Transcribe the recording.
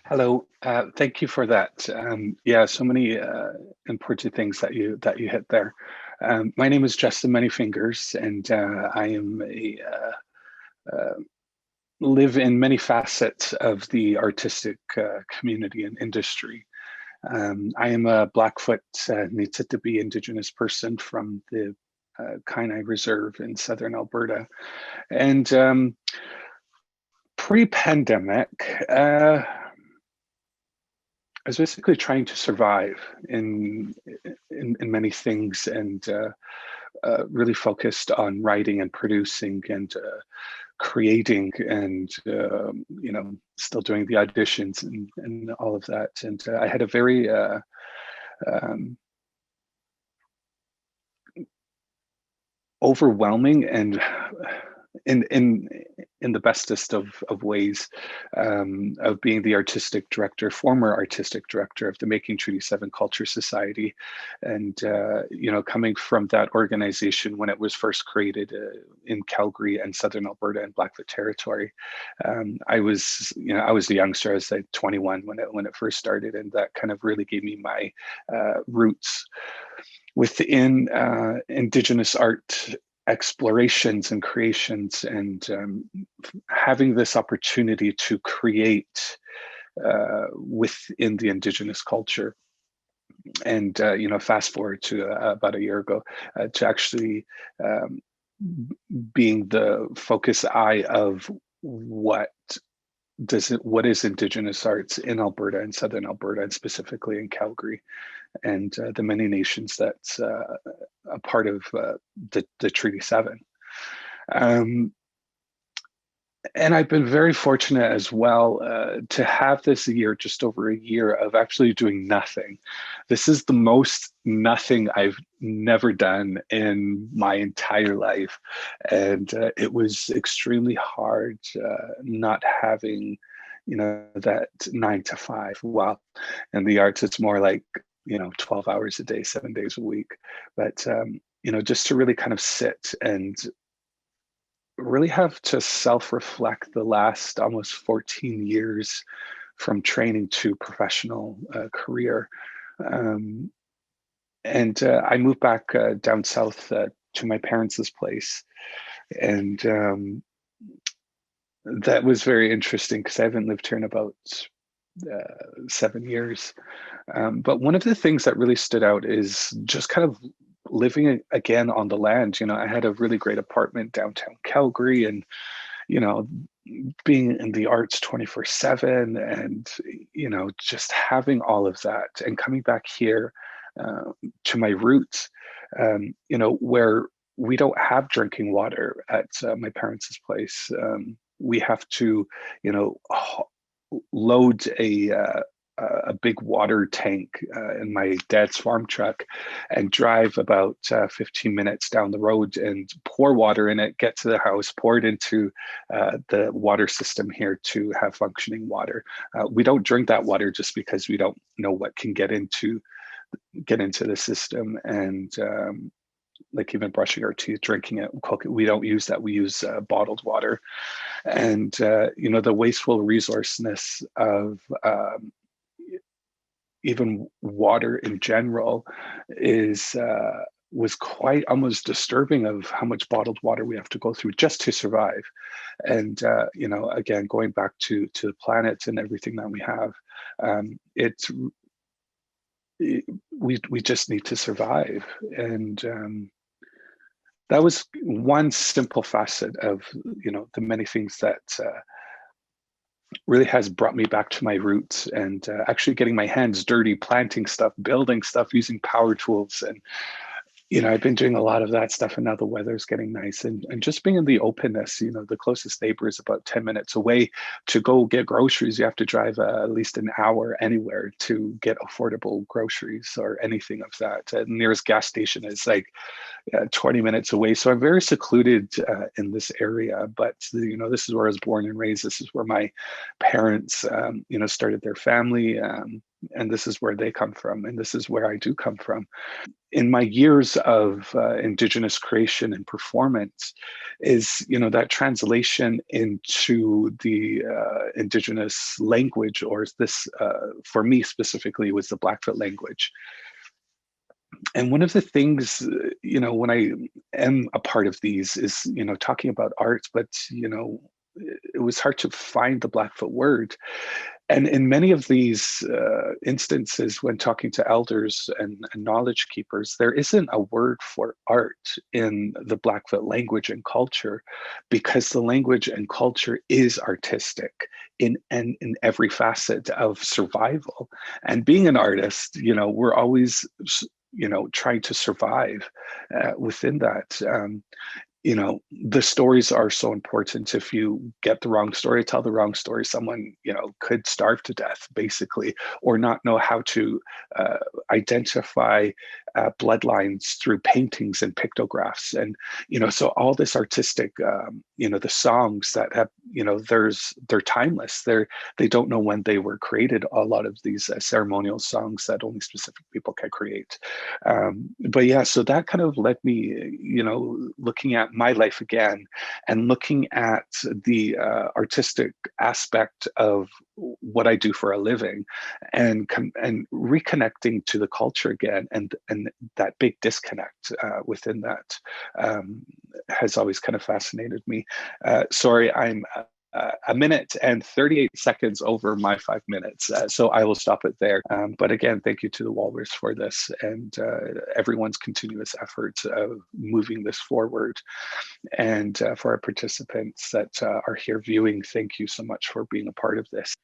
Hello. Thank you for that. Yeah, so many important things that you hit there. My name is Justin Manyfingers, and I am a live in many facets of the artistic community and industry. I am a Blackfoot Niitsitapi Indigenous person from the Kainai Reserve in southern Alberta, and pre-pandemic. I was basically trying to survive in many things and really focused on writing and producing and creating and still doing the auditions and all of that. And I had a very um, overwhelming and in the bestest of ways of being the artistic director, former artistic director of the Making Treaty 7 Culture Society, and coming from that organization when it was first created in Calgary and Southern Alberta and Blackfoot Territory. I was the youngster. I was like 21 when it first started, and that kind of really gave me my roots within Indigenous art explorations and creations, and having this opportunity to create within the Indigenous culture. And fast forward to about a year ago, to actually um, being the focus eye of what is Indigenous arts in Alberta and Southern Alberta, and specifically in Calgary, and the many nations that's a part of the Treaty 7. Um, and I've been very fortunate as well to have this year, just over a year, of actually doing nothing. This is the most nothing I've never done in my entire life. And it was extremely hard not having, that 9 to 5. Well, in the arts, it's more like, 12 hours a day, 7 days a week. But, just to really kind of sit and really have to self-reflect the last almost 14 years from training to professional career. Um, and I moved back down south to my parents' place. And that was very interesting because I haven't lived here in about 7 years. But one of the things that really stood out is just kind of living again on the land. I had a really great apartment downtown Calgary, and you know, being in the arts 24/7, and just having all of that, and coming back here to my roots, where we don't have drinking water at my parents' place. We have to, load a big water tank in my dad's farm truck and drive about 15 minutes down the road and pour water in it, get to the house, pour it into the water system here to have functioning water. We don't drink that water just because we don't know what can get into the system. And like even brushing our teeth, drinking it, we don't use that. We use bottled water. And the wasteful resourceness of even water in general is was quite almost disturbing, of how much bottled water we have to go through just to survive. And again, going back to the planet and everything that we have, it's we just need to survive. And that was one simple facet of the many things that really has brought me back to my roots, and actually getting my hands dirty, planting stuff, building stuff, using power tools. And I've been doing a lot of that stuff, and now the weather's getting nice, and just being in the openness. The closest neighbor is about 10 minutes away. To go get groceries, you have to drive at least an hour anywhere to get affordable groceries or anything of that. The nearest gas station is like 20 minutes away. So I'm very secluded in this area, but this is where I was born and raised. This is where my parents, started their family. and this is where they come from, and this is where I do come from. In my years of Indigenous creation and performance, is that translation into the Indigenous language, or is this for me specifically was the Blackfoot language. And one of the things, when I am a part of these is, talking about art, but, it was hard to find the Blackfoot word. And in many of these instances, when talking to elders and knowledge keepers, there isn't a word for art in the Blackfoot language and culture, because the language and culture is artistic in every facet of survival. And being an artist, we're always trying to survive within that. The stories are so important. If you get the wrong story, tell the wrong story, someone could starve to death basically, or not know how to identify bloodlines through paintings and pictographs. And so all this artistic, the songs that have, they're timeless. They don't know when they were created, a lot of these ceremonial songs that only specific people can create. But yeah, so that kind of led me, looking at my life again and looking at the artistic aspect of what I do for a living, and reconnecting to the culture again, and that big disconnect within that has always kind of fascinated me. Sorry, I'm a minute and 38 seconds over my 5 minutes. So I will stop it there. But again, thank you to the Walrus for this, and everyone's continuous efforts of moving this forward. And for our participants that are here viewing, thank you so much for being a part of this.